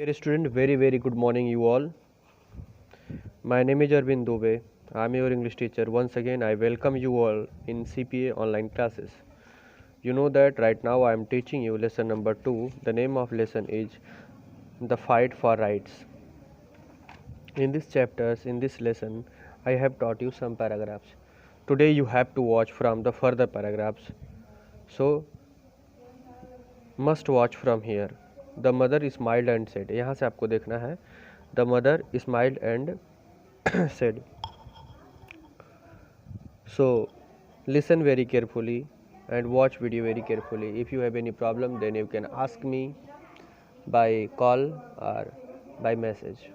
Dear student, very good morning you all. My name is Arvind Dubey. I am your English teacher. Once again, I welcome you all in CPA online classes. You know that right now I am teaching you lesson number 2. The name of lesson is The Fight for Rights. In this chapters, in this lesson, I have taught you some paragraphs. Today you have to watch from the further paragraphs. So must watch from here. The mother smiled and said. यहाँ से आपको देखना है. The mother smiled and said. So listen very carefully and watch video very carefully. If you have any problem, then you can ask me by call or by message.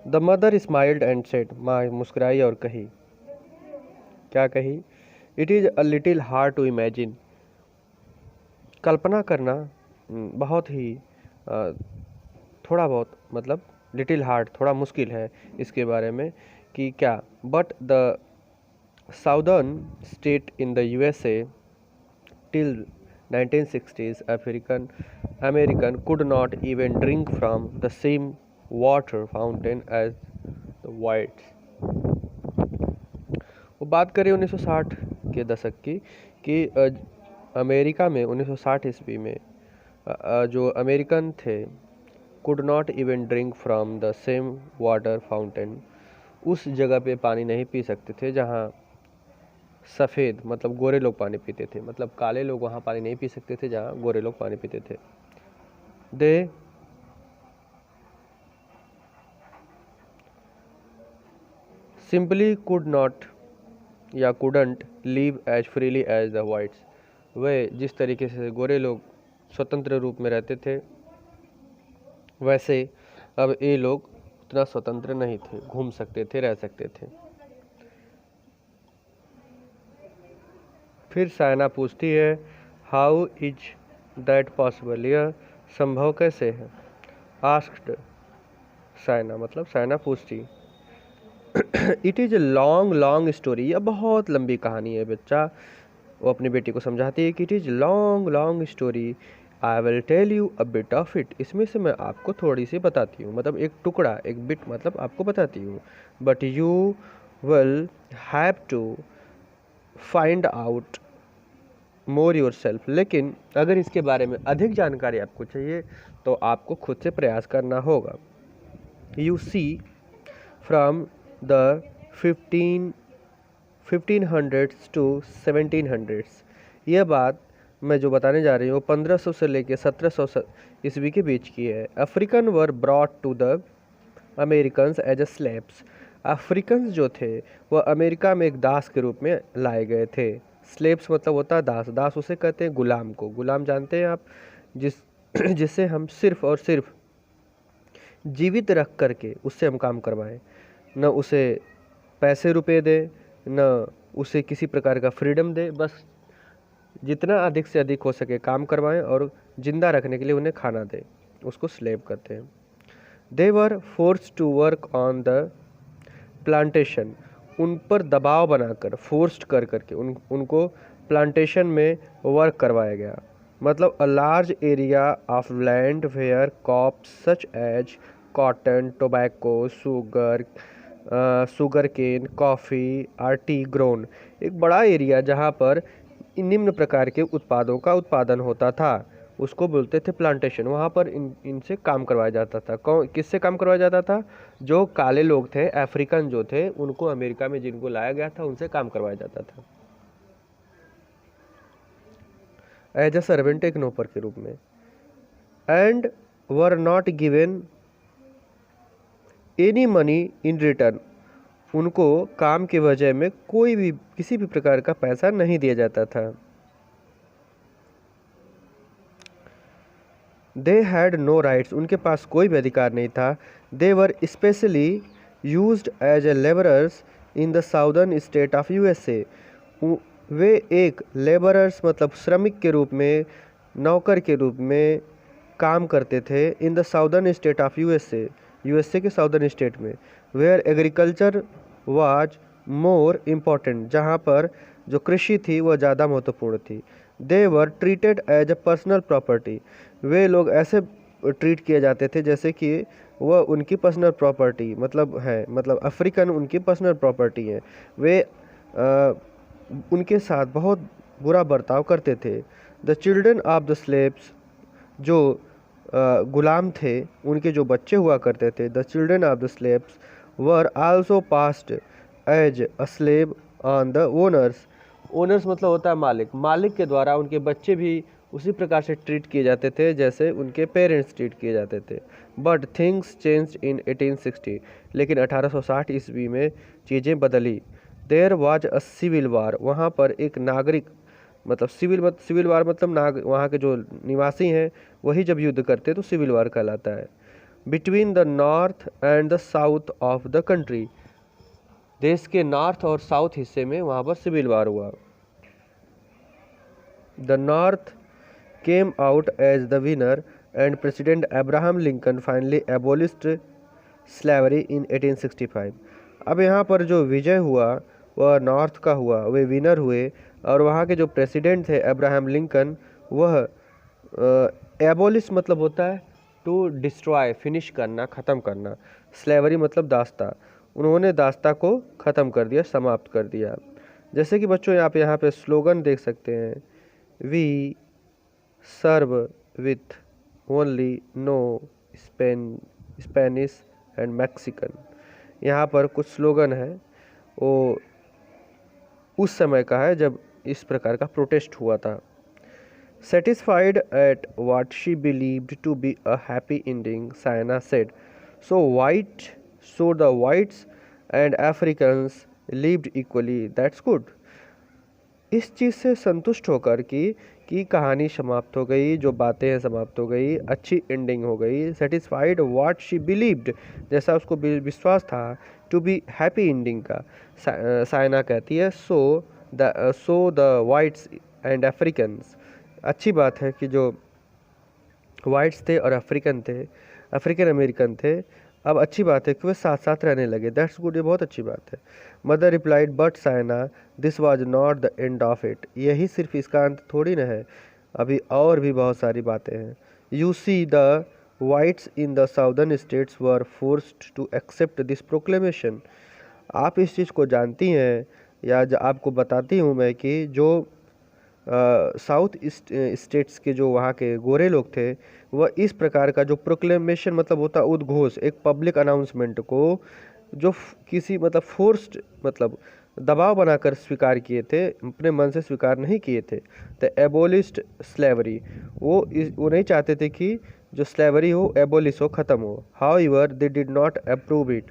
The mother smiled and said. माँ मुस्कुराई और कही. क्या कही? It is a little hard to imagine. कल्पना करना बहुत ही थोड़ा बहुत मतलब लिटिल हार्ड थोड़ा मुश्किल है इसके बारे में कि क्या. But the southern state in the USA till 1960s American could not even drink from the same water fountain as the whites. वो बात करें 1960 के दशक की कि अमेरिका में 1960 ईस्वी में जो अमेरिकन थे could not even drink from the same water fountain, उस जगह पे पानी नहीं पी सकते थे जहाँ सफ़ेद मतलब गोरे लोग पानी पीते थे. मतलब काले लोग वहाँ पानी नहीं पी सकते थे जहाँ गोरे लोग पानी पीते थे. दे सिंपली कुड नॉट या couldn't live as freely as the whites. वे जिस तरीके से गोरे लोग स्वतंत्र रूप में रहते थे वैसे अब ये लोग उतना स्वतंत्र नहीं थे, घूम सकते थे, रह सकते थे. फिर सायना पूछती है हाउ इज दैट पॉसिबल, यह संभव कैसे है. आस्क्ड सायना मतलब सायना पूछती. It is a long story, यह बहुत लंबी कहानी है बच्चा. वो अपनी बेटी को समझाती है कि it is long story, I will tell you a bit of it. इसमें से मैं आपको थोड़ी सी बताती हूँ, मतलब एक टुकड़ा, एक बिट मतलब आपको बताती हूँ. But you will have to find out more yourself. लेकिन अगर इसके बारे में अधिक जानकारी आपको चाहिए तो आपको खुद से प्रयास करना होगा. You see from the 1500s to 1700s. यह बात मैं जो बताने जा रही हूँ 1500 से लेकर 1700 ईस्वी के बीच की है. African were brought to the Americans as a slaves. Africans जो थे वह अमेरिका में एक दास के रूप में लाए गए थे. स्लेव्स मतलब होता है दास. दास उसे कहते हैं गुलाम को. गुलाम जानते हैं आप, जिससे हम सिर्फ और सिर्फ जीवित रख करके उससे हम काम करवाएं, न उसे पैसे रुपए दे, न उसे किसी प्रकार का फ्रीडम दे. बस जितना अधिक से अधिक हो सके काम करवाएं और जिंदा रखने के लिए उन्हें खाना दें, उसको स्लेव कहते हैं. They were force to work on the plantation. उन पर दबाव बनाकर फोर्स्ड कर करके उनको प्लांटेशन में वर्क करवाया गया. मतलब a large area of land where crops such as cotton, tobacco, sugar cane, coffee और टी ग्रोन. एक बड़ा एरिया जहाँ पर निम्न प्रकार के उत्पादों का उत्पादन होता था उसको बोलते थे प्लांटेशन. वहाँ पर इनसे काम करवाया जाता था. किससे काम करवाया जाता था? जो काले लोग थे, अफ्रीकन जो थे, उनको अमेरिका में जिनको लाया गया था उनसे काम करवाया जाता था एज अ सर्वेंट, एक नौकर के रूप में. And were not given any money in return. उनको काम के वजह में कोई भी किसी भी प्रकार का पैसा नहीं दिया जाता था. They had no rights. उनके पास कोई भी अधिकार नहीं था. They were specially used as a labourers in the southern state of USA. वे एक लेबरर्स मतलब श्रमिक के रूप में, नौकर के रूप में काम करते थे in the southern state of USA. USA के साउदर्न स्टेट में. Where agriculture was more important. जहाँ पर जो कृषि थी वह ज़्यादा महत्वपूर्ण थी. They were treated as a personal property. वे लोग ऐसे ट्रीट किए जाते थे जैसे कि वह उनकी पर्सनल प्रॉपर्टी मतलब है, मतलब अफ्रीकन उनकी पर्सनल प्रॉपर्टी है। वे उनके साथ बहुत बुरा बर्ताव करते थे। The children of the slaves, जो गुलाम थे उनके जो बच्चे हुआ करते थे, the children of the slaves were also passed as a slave on the owners. Owners मतलब होता है मालिक, मालिक के द्वारा उनके बच्चे भी उसी प्रकार से ट्रीट किए जाते थे जैसे उनके पेरेंट्स ट्रीट किए जाते थे। बट थिंग्स चेंज इन 1860, लेकिन 1860 ईस्वी में चीज़ें बदली। There was a civil war, वहाँ पर एक नागरिक मतलब सिविल वार मतलब वहाँ के जो निवासी हैं वही जब युद्ध करते तो सिविल वार कहलाता है। Between the north and the south of the country, देश के नॉर्थ और साउथ हिस्से में वहाँ पर सिविल वार हुआ। The north came out as the winner and President Abraham Lincoln finally abolished slavery in 1865। अब यहाँ पर जो विजय हुआ वह नॉर्थ का हुआ, वे विनर हुए और वहाँ के जो प्रेसिडेंट थे अब्राहम लिंकन, वह एबोलिश मतलब होता है टू डिस्ट्रॉय, फिनिश करना, ख़त्म करना। स्लेवरी मतलब दास्ता, उन्होंने दास्ता को ख़त्म कर दिया, समाप्त कर दिया। जैसे कि बच्चों आप यहाँ पे स्लोगन देख सकते हैं, we serve with only no Spanish and Mexican. यहाँ पर कुछ स्लोगन है, वो उस समय का है जब इस प्रकार का प्रोटेस्ट हुआ था। Satisfied at what she believed to be a happy ending, Saina said, so the whites and Africans lived equally, that's good. इस चीज़ से संतुष्ट होकर कि कहानी समाप्त हो गई, जो बातें हैं समाप्त हो गई, अच्छी एंडिंग हो गई। सेटिस्फाइड व्हाट शी बिलीव्ड, जैसा उसको विश्वास था, टू बी हैप्पी एंडिंग का साइना कहती है so the whites and Africans. अच्छी बात है कि जो वाइट्स थे और अफ्रीकन अमेरिकन थे, अब अच्छी बात है कि वे साथ साथ रहने लगे, दैट्स गुड, ये बहुत अच्छी बात है। Mother replied but Saina this was not the end of it, यही सिर्फ इसका अंत थोड़ी ना है, अभी और भी बहुत सारी बातें हैं। You see the whites in the southern states were forced to accept this proclamation. आप इस चीज़ को जानती हैं या आपको बताती हूँ मैं कि जो साउथ स्टेट्स के जो वहाँ के गोरे लोग थे, वह इस प्रकार का जो प्रोक्लेमेशन मतलब होता उद्घोष, एक पब्लिक अनाउंसमेंट को जो किसी मतलब फोर्स्ड मतलब दबाव बनाकर स्वीकार किए थे, अपने मन से स्वीकार नहीं किए थे। द एबोलिस्ड स्लेवरी, वो नहीं चाहते थे कि जो स्लेवरी हो एबोलिश हो, ख़त्म हो। However they did not approve it,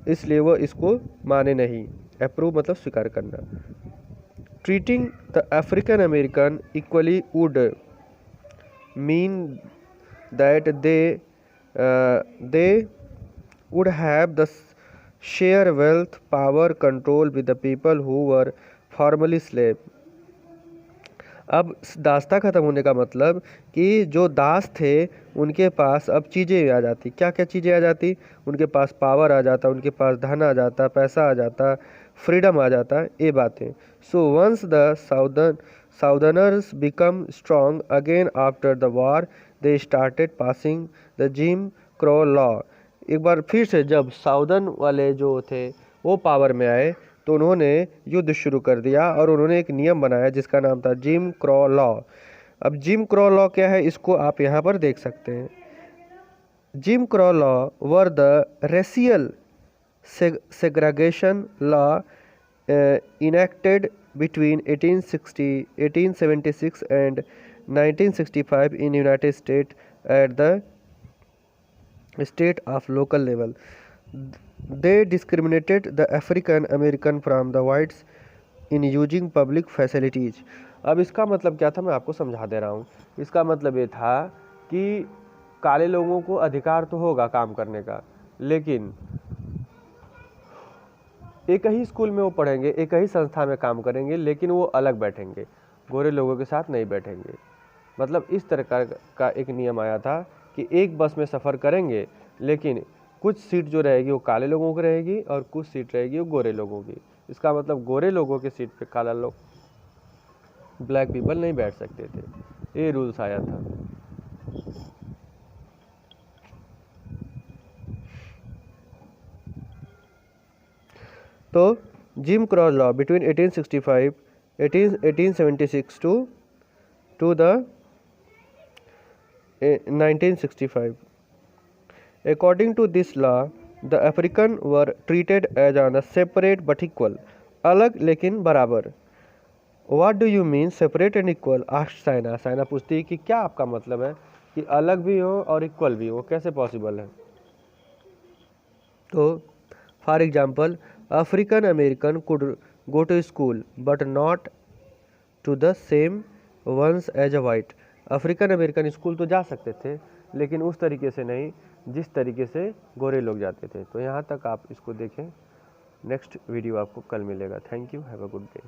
इसलिए वो इसको माने नहीं। अप्रूव मतलब स्वीकार करना। Treating the African American equally would mean that they would have the share wealth, power, control with the people who were formerly slave। अब दास्ता ख़त्म होने का मतलब कि जो दास थे उनके पास अब चीज़ें आ जाती, क्या क्या चीज़ें आ जाती, उनके पास पावर आ जाता, उनके पास धन आ जाता, पैसा आ जाता, फ्रीडम आ जाता, ये बातें। So once the southerners become strong again after the war, they started passing the Jim Crow law. एक बार फिर से जब साउदर्न वाले जो थे वो पावर में आए तो उन्होंने युद्ध शुरू कर दिया और उन्होंने एक नियम बनाया जिसका नाम था जिम क्रो लॉ। अब जिम क्रो लॉ क्या है, इसको आप यहाँ पर देख सकते हैं। Gym Crow law were the racial segregation law enacted between 1876 and 1965 in United States at the state of local level. They discriminated the African American from the whites in using public facilities। अब इसका मतलब क्या था मैं आपको समझा दे रहा हूँ। इसका मतलब ये था कि काले लोगों को अधिकार तो होगा काम करने का, लेकिन एक ही स्कूल में वो पढ़ेंगे, एक ही संस्था में काम करेंगे, लेकिन वो अलग बैठेंगे, गोरे लोगों के साथ नहीं बैठेंगे। मतलब इस तरह का एक नियम आया था कि एक बस में सफ़र करेंगे, लेकिन कुछ सीट जो रहेगी वो काले लोगों की रहेगी और कुछ सीट रहेगी वो गोरे लोगों की। इसका मतलब गोरे लोगों के सीट पे काला लोग, ब्लैक पीपल नहीं बैठ सकते थे, ये रूल्स आया था। तो Jim Crow's law between 1876 to the 1965. According to this law, the African were treated as on a separate but equal. अलग लेकिन बराबर. What do you mean separate and equal? asked Saina. Saina पूछती है कि क्या आपका मतलब है कि अलग भी हो और इक्वल भी हो, कैसे पॉसिबल है? तो for example, African American could go to school but not to the same ones as a white. African American school तो जा सकते थे लेकिन उस तरीके से नहीं जिस तरीके से गोरे लोग जाते थे. तो यहाँ तक आप इसको देखें. नेक्स्ट वीडियो आपको कल मिलेगा. Thank you. Have a good day.